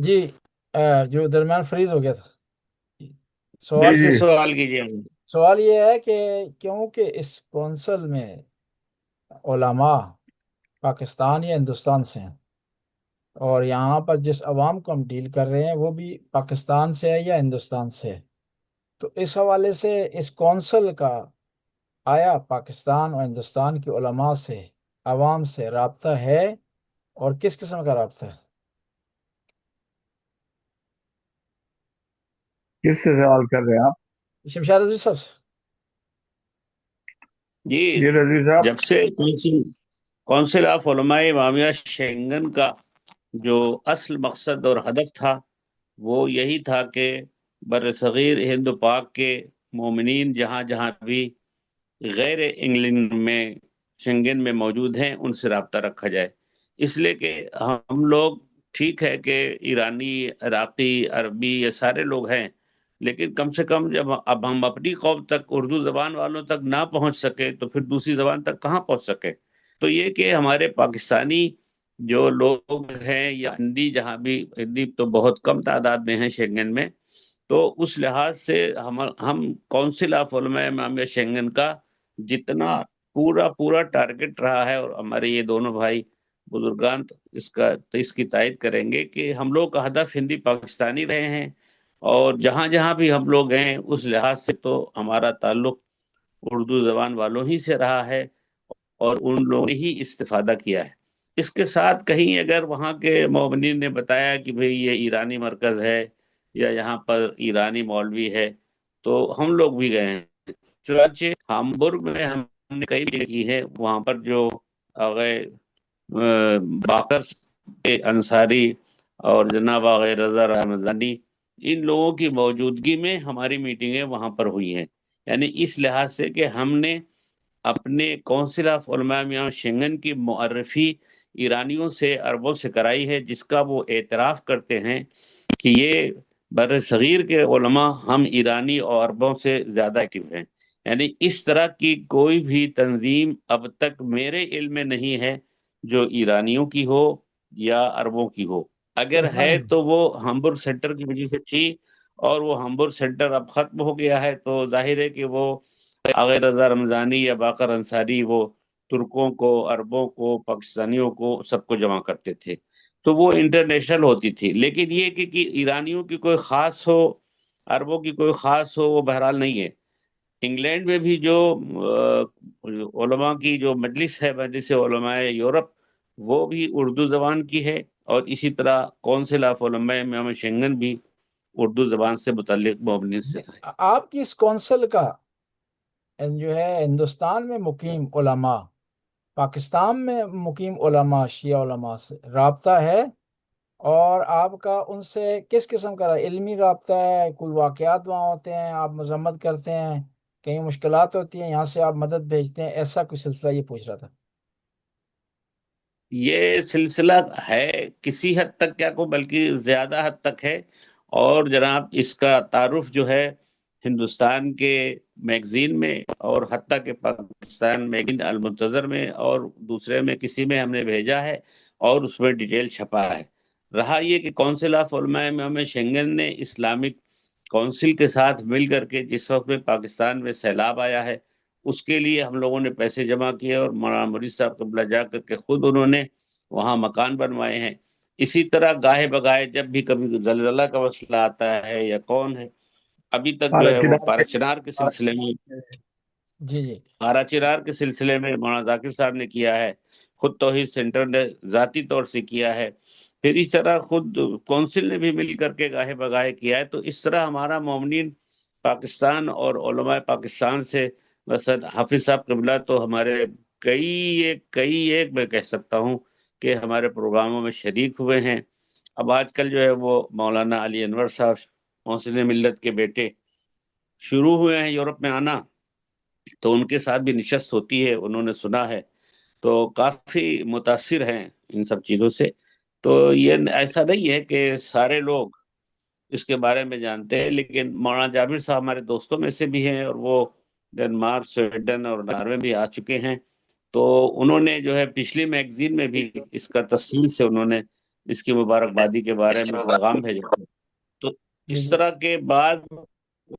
جی جو درمیان فریز ہو گیا تھا پھر سوال سے یہ سوال کیجیے۔ سوال یہ ہے کہ کیونکہ اس کونسل میں علماء پاکستان یا ہندوستان سے ہیں، اور یہاں پر جس عوام کو ہم ڈیل کر رہے ہیں وہ بھی پاکستان سے ہے یا ہندوستان سے ہے، تو اس حوالے سے اس کونسل کا آیا پاکستان اور ہندوستان کے علماء سے، عوام سے رابطہ ہے، اور کس قسم کا رابطہ ہے؟ کس سے سوال کر رہے ہیں آپ؟ شمشاد رضوی صاحب سے۔ جی، جی رضوی صاحب۔ جی جب سے کونسل آف علماء امامیہ شنگن کا جو اصل مقصد اور ہدف تھا وہ یہی تھا کہ بر صغیر ہند و پاک کے مومنین جہاں جہاں بھی غیر انگلینڈ میں شنگن میں موجود ہیں ان سے رابطہ رکھا جائے، اس لیے کہ ہم لوگ ٹھیک ہے کہ ایرانی، عراقی، عربی یہ سارے لوگ ہیں، لیکن کم سے کم جب اب ہم اپنی قوم تک، اردو زبان والوں تک نہ پہنچ سکے تو پھر دوسری زبان تک کہاں پہنچ سکے؟ تو یہ کہ ہمارے پاکستانی جو لوگ ہیں یا ہندی، جہاں بھی ہندی تو بہت کم تعداد میں ہیں شنگن میں، تو اس لحاظ سے ہم کونسل آف علماء امامیہ شنگن کا جتنا پورا پورا ٹارگٹ رہا ہے، اور ہمارے یہ دونوں بھائی بزرگان اس کی تائید کریں گے کہ ہم لوگ کا ہدف ہندی پاکستانی رہے ہیں، اور جہاں جہاں بھی ہم لوگ ہیں اس لحاظ سے تو ہمارا تعلق اردو زبان والوں ہی سے رہا ہے، اور ان لوگوں نے ہی استفادہ کیا ہے۔ اس کے ساتھ کہیں اگر وہاں کے مومنین نے بتایا کہ بھئی یہ ایرانی مرکز ہے یا یہاں پر ایرانی مولوی ہے، تو ہم لوگ بھی گئے ہیں۔ چنانچہ ہامبورگ میں ہم نے کئی جگہ کی ہے، وہاں پر جو آغاز باقر کے انصاری اور جناب آغاز رضا رحمدانی، ان لوگوں کی موجودگی میں ہماری میٹنگیں وہاں پر ہوئی ہیں، یعنی اس لحاظ سے کہ ہم نے اپنے کونسل آف علماء میاں شنگن کی معرفی ایرانیوں سے، عربوں سے کرائی ہے، جس کا وہ اعتراف کرتے ہیں کہ یہ بر صغیر کے علماء ہم ایرانی اور عربوں سے زیادہ ایکٹیو ہیں۔ یعنی اس طرح کی کوئی بھی تنظیم اب تک میرے علم میں نہیں ہے جو ایرانیوں کی ہو یا عربوں کی ہو، اگر ہے تو وہ ہمبرگ سینٹر کی وجہ سے تھی، اور وہ ہمبرگ سینٹر اب ختم ہو گیا ہے، تو ظاہر ہے کہ وہ آغاز رضا رمضانی یا باقر انصاری وہ ترکوں کو، عربوں کو، پاکستانیوں کو، سب کو جمع کرتے تھے، تو وہ انٹرنیشنل ہوتی تھی۔ لیکن یہ کہ ایرانیوں کی کوئی خاص ہو، عربوں کی کوئی خاص ہو، وہ بہرحال نہیں ہے۔ انگلینڈ میں بھی جو علماء کی جو مجلس ہے، مجلس علماء یورپ، وہ بھی اردو زبان کی ہے، اور اسی طرح کونسل آف علماء امام شنگن بھی اردو زبان سے متعلق مومنین سے ہے۔ آپ کی اس کونسل کا جو ہے ہندوستان میں مقیم علماء، پاکستان میں مقیم علماء، شیعہ علماء سے رابطہ ہے؟ اور آپ کا ان سے کس قسم کا علمی رابطہ ہے؟ کوئی واقعات وہاں ہوتے ہیں آپ مذمت کرتے ہیں، کہیں مشکلات ہوتی ہیں یہاں سے آپ مدد بھیجتے ہیں، ایسا کوئی سلسلہ یہ پوچھ رہا تھا؟ یہ سلسلہ ہے کسی حد تک کیا کو، بلکہ زیادہ حد تک ہے، اور جناب اس کا تعارف جو ہے ہندوستان کے میگزین میں، اور حتیٰ کہ پاکستان میگزین المنتظر میں اور دوسرے میں کسی میں ہم نے بھیجا ہے، اور اس میں ڈیٹیل چھپا ہے۔ رہا یہ کہ کونسل آف علماء امام شنگن نے اسلامک کونسل کے ساتھ مل کر کے جس وقت میں پاکستان میں سیلاب آیا ہے، اس کے لیے ہم لوگوں نے پیسے جمع کیے، اور مولانا مرید صاحب قبلہ جا کر کے خود انہوں نے وہاں مکان بنوائے ہیں۔ اسی طرح گاہے بگاہے جب بھی کبھی زلزلہ کا مسئلہ آتا ہے یا کون ہے، ابھی تک جو پارا ہے وہ چنار پارا چنار کے سلسلے میں، جی جی پارا چنار کے سلسلے میں مولانا ذاکر صاحب نے کیا ہے، خود توحید سینٹر نے ذاتی طور سے کیا ہے، پھر اس طرح خود کونسل نے بھی مل کر کے گاہے بگاہے کیا ہے۔ تو اس طرح ہمارا مومنین پاکستان اور علماء پاکستان سے، مثلا حافظ صاحب قبلہ تو ہمارے کئی ایک میں کہہ سکتا ہوں کہ ہمارے پروگراموں میں شریک ہوئے ہیں۔ اب آج کل جو ہے وہ مولانا علی انور صاحب محسن ملت کے بیٹے شروع ہوئے ہیں یورپ میں آنا، تو ان کے ساتھ بھی نشست ہوتی ہے، انہوں نے سنا ہے، تو کافی متاثر ہیں ان سب چیزوں سے۔ تو یہ ایسا نہیں ہے کہ سارے لوگ اس کے بارے میں جانتے ہیں، لیکن مولانا جابر صاحب ہمارے دوستوں میں سے بھی ہیں، اور وہ ڈنمارک، سویڈن اور ناروے بھی آ چکے ہیں، تو انہوں نے جو ہے پچھلی میگزین میں بھی اس کا تفصیل سے انہوں نے اس کی مبارکبادی کے بارے میں پیغام بھیجا تھا۔ تو جی اس جی طرح کے بعض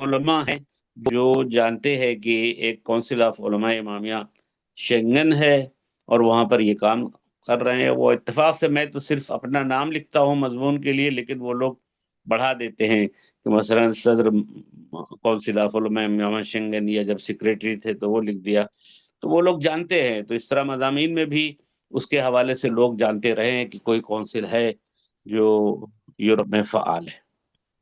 علماء ہیں جو جانتے ہیں کہ ایک کونسل آف علماء امامیہ شنگن ہے اور وہاں پر یہ کام کر رہے ہیں۔ وہ اتفاق سے میں تو صرف اپنا نام لکھتا ہوں مضمون کے لیے، لیکن وہ لوگ بڑھا دیتے ہیں کہ مثلا صدر کونسل آف علماء امامیہ شنگن، یا جب سیکریٹری تھے تو وہ لکھ دیا۔ تو وہ لوگ جانتے ہیں، تو اس طرح مضامین میں بھی اس کے حوالے سے لوگ جانتے رہے ہیں کہ کوئی کونسل ہے جو یورپ میں فعال ہے۔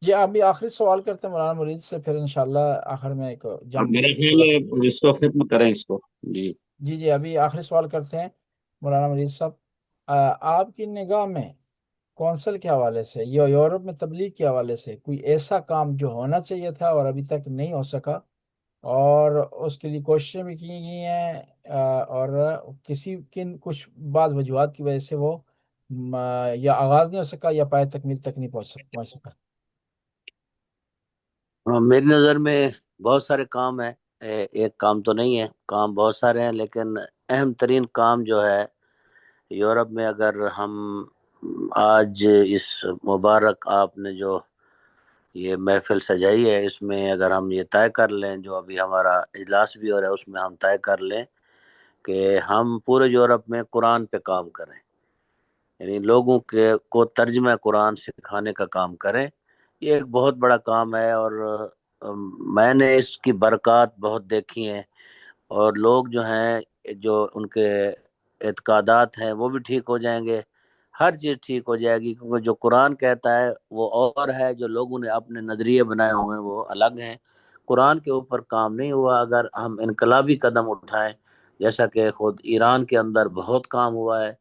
جی، ابھی آخری سوال کرتے ہیں مولانا مرید سے، پھر انشاءاللہ آخر میں ایک اب جنگ میرا خیال تھوڑا ہے سا۔ اس کو ختم کریں اس کو۔ جی جی جی، ابھی آخری سوال کرتے ہیں مولانا مرید صاحب، آپ کی نگاہ میں کونسل کے حوالے سے یا یورپ میں تبلیغ کے حوالے سے کوئی ایسا کام جو ہونا چاہیے تھا اور ابھی تک نہیں ہو سکا، اور اس کے لیے کوششیں بھی کی گئی ہیں، اور کچھ بعض وجوہات کی وجہ سے وہ یا آغاز نہیں ہو سکا یا پائے تکمیل تک نہیں پہنچ سکا؟ میری نظر میں بہت سارے کام ہیں، ایک کام تو نہیں ہے، کام بہت سارے ہیں، لیکن اہم ترین کام جو ہے یورپ میں، اگر ہم آج اس مبارک آپ نے جو یہ محفل سجائی ہے، اس میں اگر ہم یہ طے کر لیں، جو ابھی ہمارا اجلاس بھی ہو رہا ہے اس میں ہم طے کر لیں کہ ہم پورے یورپ میں قرآن پہ کام کریں، یعنی لوگوں کو ترجمہ قرآن سکھانے کا کام کریں، یہ ایک بہت بڑا کام ہے۔ اور میں نے اس کی برکات بہت دیکھی ہیں، اور لوگ جو ہیں، جو ان کے اعتقادات ہیں وہ بھی ٹھیک ہو جائیں گے، ہر چیز ٹھیک ہو جائے گی، کیونکہ جو قرآن کہتا ہے وہ اور ہے، جو لوگوں نے اپنے نظریے بنائے ہوئے ہیں وہ الگ ہیں۔ قرآن کے اوپر کام نہیں ہوا، اگر ہم انقلابی قدم اٹھائیں، جیسا کہ خود ایران کے اندر بہت کام ہوا ہے،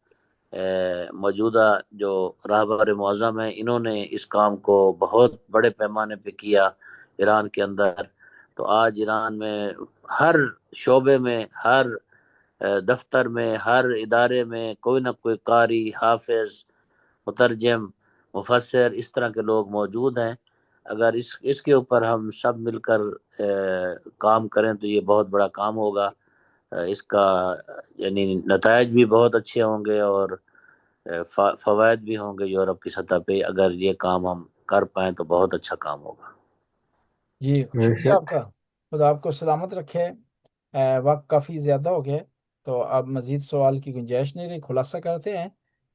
موجودہ جو رہبر معظم ہیں انہوں نے اس کام کو بہت بڑے پیمانے پہ کیا ایران کے اندر، تو آج ایران میں ہر شعبے میں، ہر دفتر میں، ہر ادارے میں کوئی نہ کوئی قاری، حافظ، مترجم، مفسر، اس طرح کے لوگ موجود ہیں۔ اگر اس کے اوپر ہم سب مل کر کام کریں تو یہ بہت بڑا کام ہوگا، اس کا یعنی نتائج بھی بہت اچھے ہوں گے، اور فوائد بھی ہوں گے یورپ کی سطح پہ، اگر یہ کام ہم کر پائیں تو بہت اچھا کام ہوگا۔ جی، شکریہ آپ کا، خدا آپ کو سلامت رکھے۔ وقت کافی زیادہ ہو گیا، تو اب مزید سوال کی گنجائش نہیں رہی، خلاصہ کرتے ہیں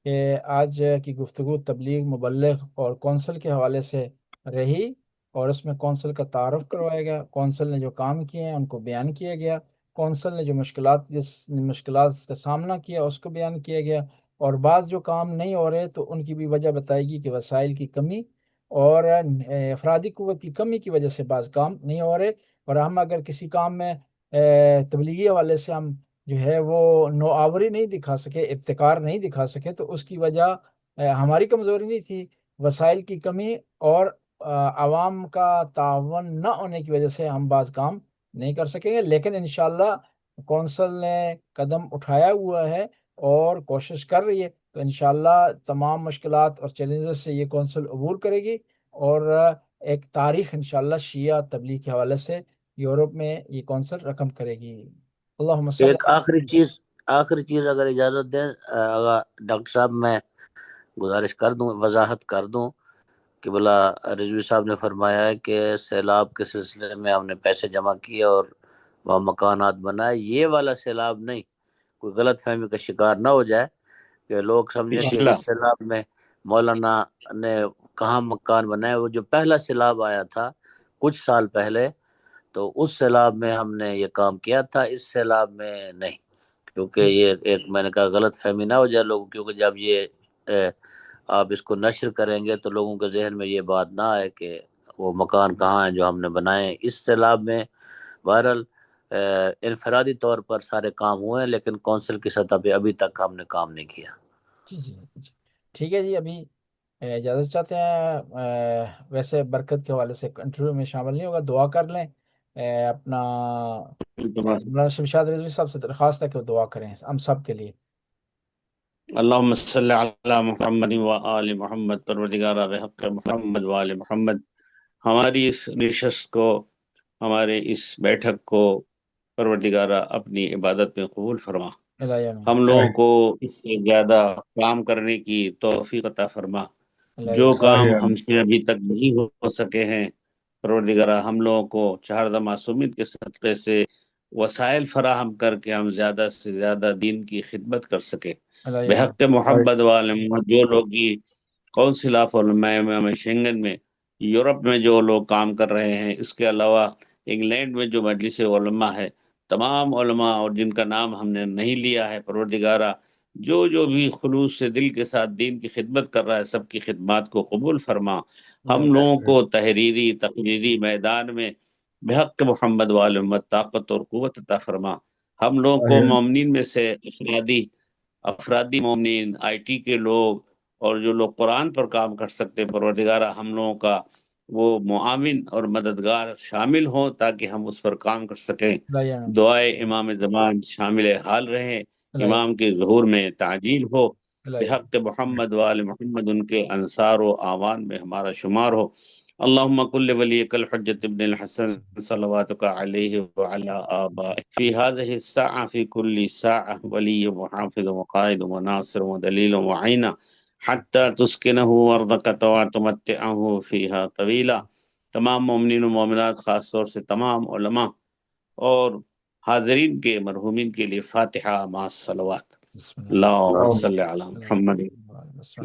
کہ آج کی گفتگو تبلیغ، مبلغ اور کونسل کے حوالے سے رہی، اور اس میں کونسل کا تعارف کروایا گیا، کونسل نے جو کام کیے ہیں ان کو بیان کیا گیا، کونسل نے جو مشکلات کا سامنا کیا اس کو بیان کیا گیا، اور بعض جو کام نہیں ہو رہے تو ان کی بھی وجہ بتائی گئی کہ وسائل کی کمی اور افرادی قوت کی کمی کی وجہ سے بعض کام نہیں ہو رہے، اور ہم اگر کسی کام میں تبلیغی حوالے سے ہم جو ہے وہ نوآوری نہیں دکھا سکے، ابتکار نہیں دکھا سکے، تو اس کی وجہ ہماری کمزوری نہیں تھی، وسائل کی کمی اور عوام کا تعاون نہ ہونے کی وجہ سے ہم بعض کام نہیں کر سکیں گے، لیکن انشاءاللہ کونسل نے قدم اٹھایا ہوا ہے اور کوشش کر رہی ہے، تو انشاءاللہ تمام مشکلات اور چیلنجز سے یہ کونسل عبور کرے گی، اور ایک تاریخ انشاءاللہ شیعہ تبلیغ کے حوالے سے یورپ میں یہ کونسل رقم کرے گی۔ اللہم صلی ایک آخری چیز اگر اجازت دیں، اگر ڈاکٹر صاحب میں گزارش کر دوں، وضاحت کر دوں کہ بلا رضوی صاحب نے فرمایا ہے کہ سیلاب کے سلسلے میں ہم نے پیسے جمع کیے اور وہاں مکانات بنائے، یہ والا سیلاب نہیں، کوئی غلط فہمی کا شکار نہ ہو جائے کہ لوگ سمجھیں کہ انشاءاللہ اس سیلاب میں مولانا نے کہاں مکان بنائے۔ وہ جو پہلا سیلاب آیا تھا کچھ سال پہلے، تو اس سیلاب میں ہم نے یہ کام کیا تھا، اس سیلاب میں نہیں، کیونکہ یہ ایک میں نے کہا غلط فہمی نہ ہو جائے لوگوں، کیونکہ جب یہ آپ اس کو نشر کریں گے تو لوگوں کے ذہن میں یہ بات نہ آئے کہ وہ مکان کہاں ہیں جو ہم نے بنائے۔ اس سیلاب میں بہرحال انفرادی طور پر سارے کام ہوئے ہیں، لیکن کونسل کی سطح پہ ابھی تک ہم نے کام نہیں کیا۔ جی جی جی، ٹھیک ہے جی، ابھی اجازت چاہتے ہیں، ویسے برکت کے حوالے سے انٹرویو میں شامل نہیں ہوگا، دعا کر لیں، اپنا مولانا شمشاد رضوی صاحب سے درخواست ہے کہ وہ دعا کریں ہم سب کے لیے۔ اللہم صلی علی محمد و آل محمد، پروردگارہ بحق محمد و آل محمد، ہماری اس نشست کو، ہمارے اس بیٹھک کو پروردگارہ اپنی عبادت میں قبول فرما۔ الہی آمین ہم لوگوں کو اس سے زیادہ کام کرنے کی توفیق عطا فرما، الہی جو آمین کام ہم سے ابھی تک نہیں ہو سکے ہیں پروردگارہ ہم لوگوں کو چہاردہ معصومیت کے صدقے سے وسائل فراہم کر کے ہم زیادہ سے زیادہ دین کی خدمت کر سکے الہی آمین بحق محمد والم، جو لوگ کی کونسل آف علماء امام شنگن میں یورپ میں جو لوگ کام کر رہے ہیں، اس کے علاوہ انگلینڈ میں جو مجلس علماء ہے، تمام علماء اور جن کا نام ہم نے نہیں لیا ہے پروردگارہ، جو بھی خلوص سے دل کے ساتھ دین کی خدمت کر رہا ہے، سب کی خدمات کو قبول فرما، ہم لوگوں کو تحریری تقریری میدان میں بحق محمد والمت طاقت اور قوت عطا فرما، ہم لوگوں کو مومنین میں سے افرادی مومنین، آئی ٹی کے لوگ اور جو لوگ قرآن پر کام کر سکتے پروردگارہ ہم لوگوں کا وہ معاون اور مددگار شامل ہوں تاکہ ہم اس پر کام کر سکیں۔ الہی آمین دعائے امام زمان شامل حال رہیں، الہی امام کے ظہور میں تعجیل ہو، الہی بحق محمد وآل محمد ان کے انصار و اعوان میں ہمارا شمار ہو۔ اللہم کل ولیک الحجت ابن الحسن صلواتک علیہ وعلی آبائہ فی هذه الساعة فی کل ساعة ولی محافظ وقائد وناصر ودلیل وعینہ حتی تسکنہ ارضک وتمتعہ فیہا طویلا۔ تمام مومنین و مومنات، خاص طور سے تمام علماء اور حاضرین کے مرحومین کے لیے فاتحہ مع الصلوات۔ بسم اللہ اللہم صلی علی محمد۔ الرحمن الرحیم۔